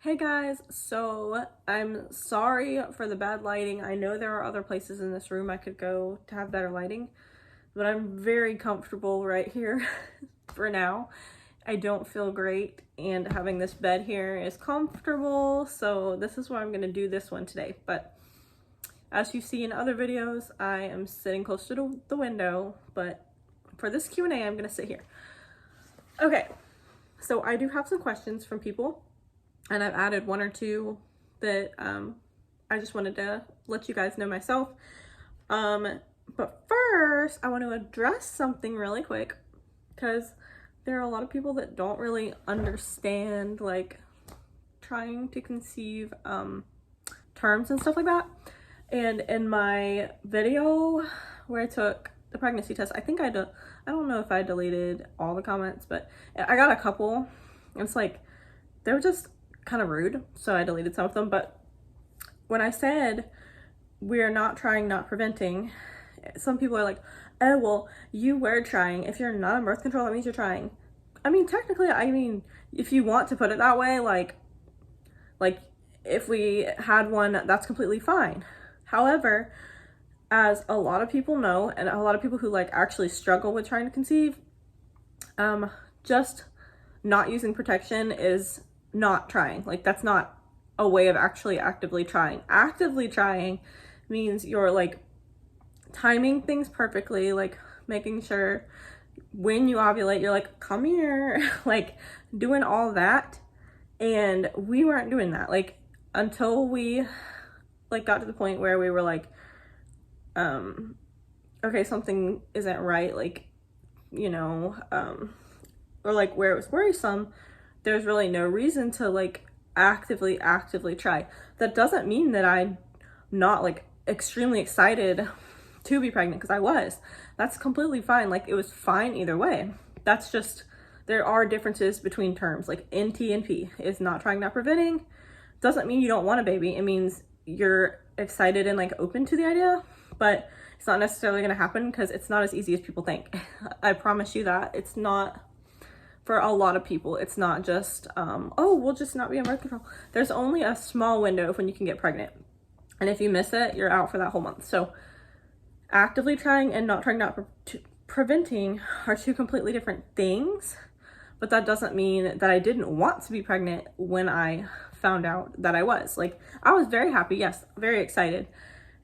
Hey guys, so I'm sorry for the bad lighting. I know there are other places in this room I could go to have better lighting, but I'm very comfortable right here for now. I don't feel great, and having this bed here is comfortable, so this is why I'm gonna do this one today. But as you see in other videos, I am sitting close to the window, but for this Q&A, I'm gonna sit here. Okay, so I do have some questions from people, and I've added one or two that I just wanted to let you guys know myself. But first, I want to address something really quick because there are a lot of people that don't really understand like trying to conceive terms and stuff like that. And in my video where I took the pregnancy test, I don't know if I deleted all the comments, but I got a couple. It's like they were just kind of rude, so I deleted some of them. But when I said we're not trying, not preventing, some people are like, oh, well, you were trying. If you're not on birth control, that means you're trying. I mean, technically, if you want to put it that way, like if we had one, that's completely fine. However, as a lot of people know, and a lot of people who like actually struggle with trying to conceive, just not using protection is not trying. Like, that's not a way of actually actively trying. Actively trying means you're like timing things perfectly, like making sure when you ovulate, you're like, come here, like doing all that. And we weren't doing that, like, until we like got to the point where we were like, okay, something isn't right, like, or like where it was worrisome. There's really no reason to like actively try. That doesn't mean that I'm not like extremely excited to be pregnant, because I was. That's completely fine. Like, it was fine either way. That's just, there are differences between terms. Like NT and P is not trying, not preventing. Doesn't mean you don't want a baby. It means you're excited and like open to the idea, but it's not necessarily going to happen because it's not as easy as people think. I promise you that. It's not. For a lot of people, it's not just, oh, we'll just not be on birth control. There's only a small window of when you can get pregnant. And if you miss it, you're out for that whole month. So actively trying and not trying, not preventing are two completely different things. But that doesn't mean that I didn't want to be pregnant when I found out that I was. Like, I was very happy, yes, very excited,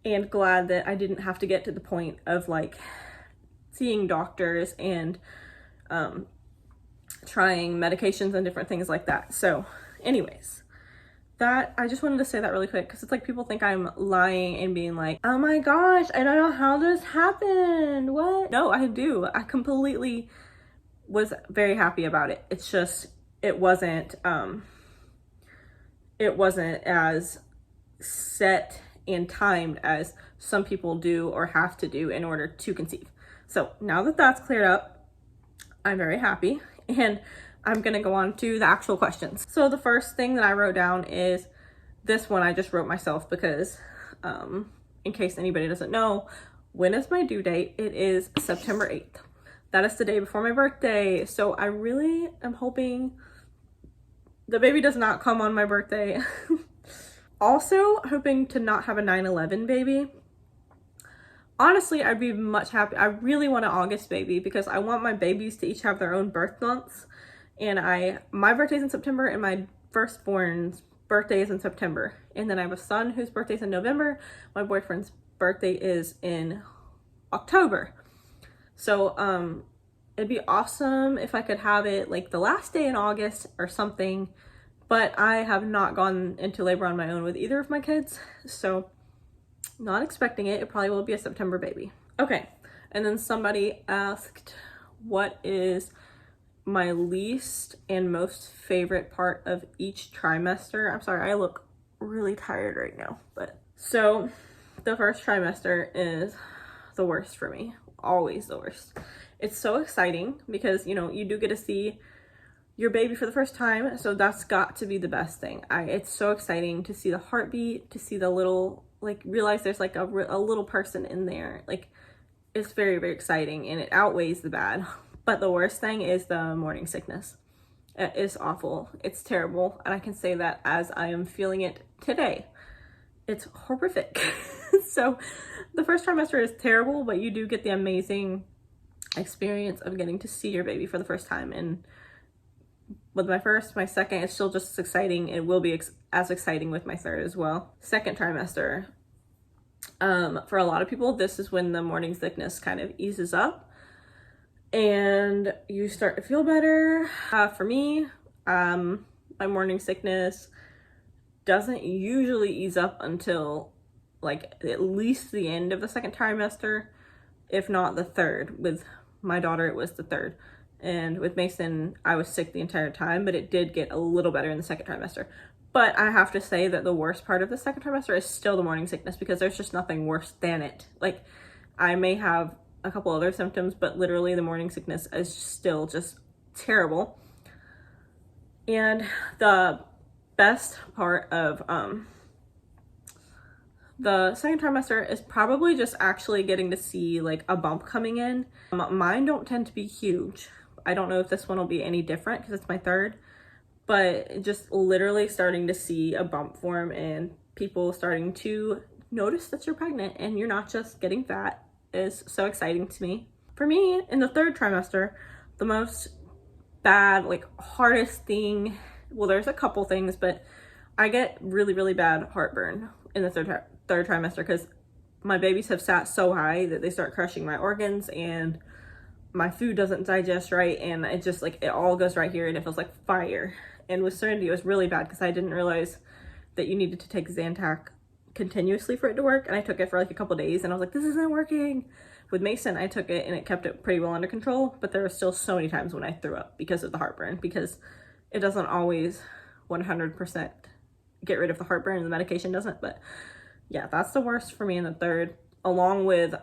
and glad that I didn't have to get to the point of like seeing doctors and trying medications and different things like that. So anyways, that, I just wanted to say that really quick because it's like people think I'm lying and being like, oh my gosh, I don't know how this happened, what? No, I do. I completely was very happy about it. It's just, it wasn't as set and timed as some people do or have to do in order to conceive. So now that that's cleared up, I'm very happy, and I'm gonna go on to the actual questions. So the first thing that I wrote down is this one I just wrote myself because in case anybody doesn't know, when is my due date? It is September 8th. That is the day before my birthday. So I really am hoping the baby does not come on my birthday. Also hoping to not have a 9/11 baby. Honestly, I'd be much happy. I really want an August baby because I want my babies to each have their own birth months. And my birthday's in September and my firstborn's birthday is in September. And then I have a son whose birthday's in November. My boyfriend's birthday is in October. So it'd be awesome if I could have it like the last day in August or something. But I have not gone into labor on my own with either of my kids. So not expecting it. It probably will be a September baby. Okay, and then somebody asked, what is my least and most favorite part of each trimester? I'm sorry, I look really tired right now, but so the first trimester is the worst for me. Always the worst. It's so exciting because, you know, you do get to see your baby for the first time, so that's got to be the best thing. It's so exciting to see the heartbeat, to see the little, like, realize there's like a little person in there. Like, it's very, very exciting, and it outweighs the bad. But the worst thing is the morning sickness. It is awful. It's terrible. And I can say that as I am feeling it today. It's horrific. So the first trimester is terrible, but you do get the amazing experience of getting to see your baby for the first time. And with my first, my second, it's still just as exciting. It will be as exciting with my third as well. Second trimester, for a lot of people, this is when the morning sickness kind of eases up and you start to feel better. For me, my morning sickness doesn't usually ease up until like at least the end of the second trimester, if not the third. With my daughter, it was the third. And with Mason, I was sick the entire time, but it did get a little better in the second trimester. But I have to say that the worst part of the second trimester is still the morning sickness, because there's just nothing worse than it. Like, I may have a couple other symptoms, but literally the morning sickness is still just terrible. And the best part of the second trimester is probably just actually getting to see like a bump coming in. Mine don't tend to be huge. I don't know if this one will be any different because it's my third, but just literally starting to see a bump form and people starting to notice that you're pregnant and you're not just getting fat is so exciting to me. For me, in the third trimester, the most bad, like hardest thing, well, there's a couple things, but I get really, really bad heartburn in the third trimester because my babies have sat so high that they start crushing my organs and my food doesn't digest right, and it just like it all goes right here and it feels like fire. And with Serenity it was really bad because I didn't realize that you needed to take Zantac continuously for it to work, and I took it for like a couple days and I was like, this isn't working. With Mason, I took it and it kept it pretty well under control, but there were still so many times when I threw up because of the heartburn, because it doesn't always 100% get rid of the heartburn and the medication doesn't. But yeah, that's the worst for me in the third, along with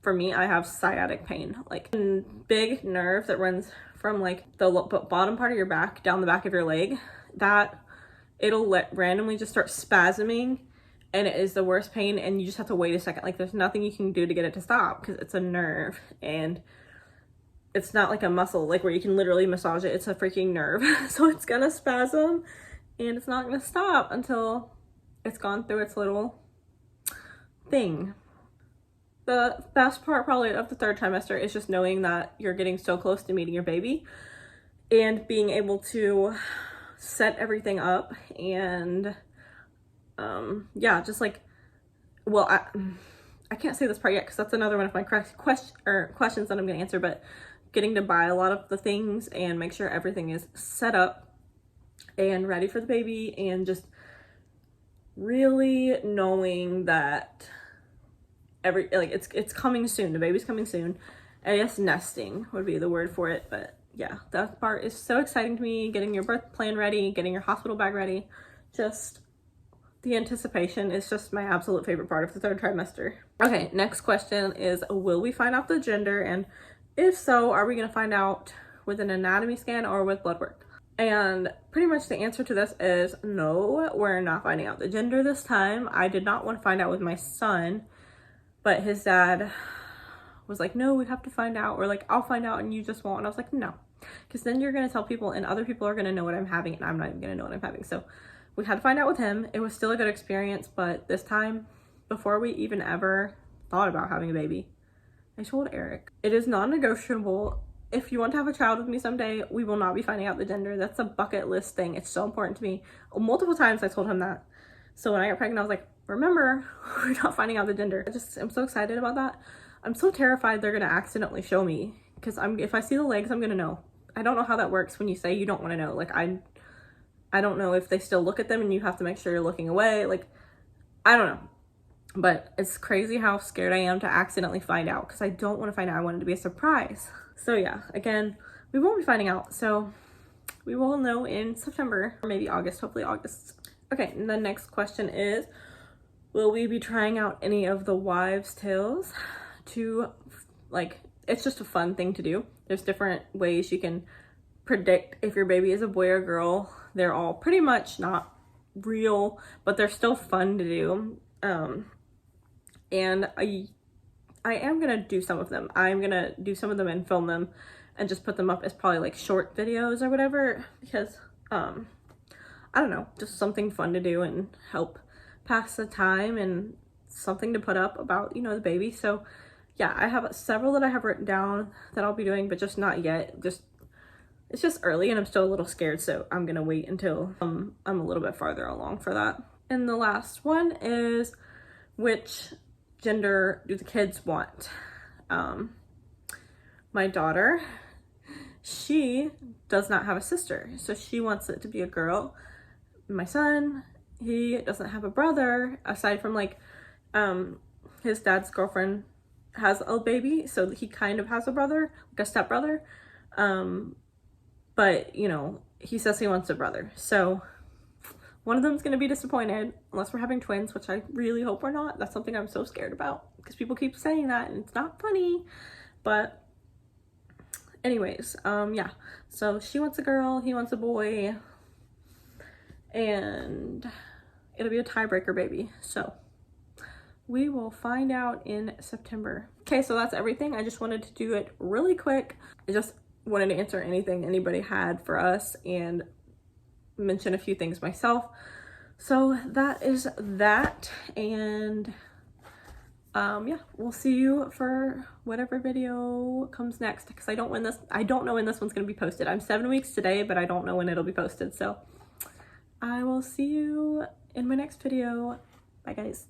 for me, I have sciatic pain, like a big nerve that runs from like the bottom part of your back down the back of your leg, that it'll randomly just start spasming, and it is the worst pain, and you just have to wait a second. Like, there's nothing you can do to get it to stop because it's a nerve, and it's not like a muscle like where you can literally massage it. It's a freaking nerve. So it's gonna spasm and it's not gonna stop until it's gone through its little thing. The best part probably of the third trimester is just knowing that you're getting so close to meeting your baby and being able to set everything up. And yeah, just like, well, I can't say this part yet because that's another one of my questions that I'm gonna answer, but getting to buy a lot of the things and make sure everything is set up and ready for the baby, and just really knowing that it's coming soon. The baby's coming soon. I guess nesting would be the word for it, but yeah, that part is so exciting to me. Getting your birth plan ready, getting your hospital bag ready, just the anticipation is just my absolute favorite part of the third trimester. Okay, next question is, will we find out the gender? And if so, are we going to find out with an anatomy scan or with blood work? And pretty much the answer to this is no, we're not finding out the gender this time. I did not want to find out with my son, but his dad was like, no, we have to find out, or like, I'll find out and you just won't. And I was like, no, because then you're going to tell people and other people are going to know what I'm having and I'm not even going to know what I'm having. So we had to find out with him. It was still a good experience, but this time, before we even ever thought about having a baby, I told Eric, it is non-negotiable. If you want to have a child with me someday, we will not be finding out the gender. That's a bucket list thing. It's so important to me. Multiple times I told him that. So when I got pregnant, I was like, remember, we're not finding out the gender. I'm so excited about that. I'm so terrified they're gonna accidentally show me, because if I see the legs, I'm gonna know. I don't know how that works when you say you don't want to know. Like, I don't know if they still look at them and you have to make sure you're looking away. Like, I don't know. But it's crazy how scared I am to accidentally find out, because I don't want to find out. I want it to be a surprise. So yeah, again, we won't be finding out. So we will know in September or maybe August, hopefully August. Okay, and the next question is, will we be trying out any of the wives' tales to, like, it's just a fun thing to do. There's different ways you can predict if your baby is a boy or girl. They're all pretty much not real, but they're still fun to do. And I am gonna do some of them. I'm gonna do some of them and film them and just put them up as probably like short videos or whatever, because I don't know, just something fun to do and help pass the time and something to put up about, you know, the baby. So yeah, I have several that I have written down that I'll be doing, but just not yet. It's just early and I'm still a little scared, so I'm gonna wait until I'm a little bit farther along for that. And the last one is, which gender do the kids want? My daughter, she does not have a sister, so she wants it to be a girl. My son, he doesn't have a brother, aside from like his dad's girlfriend has a baby, so he kind of has a brother, like a stepbrother. But you know, he says he wants a brother, so one of them's gonna be disappointed unless we're having twins, which I really hope we're not. That's something I'm so scared about because people keep saying that and it's not funny. But anyways, yeah, so she wants a girl, he wants a boy, and it'll be a tiebreaker baby, so we will find out in September. Okay, so that's everything. I just wanted to do it really quick. I just wanted to answer anything anybody had for us and mention a few things myself. So that is that, and yeah, we'll see you for whatever video comes next, because I don't know when this one's gonna be posted. I'm 7 weeks today, but I don't know when it'll be posted, so I will see you in my next video. Bye guys.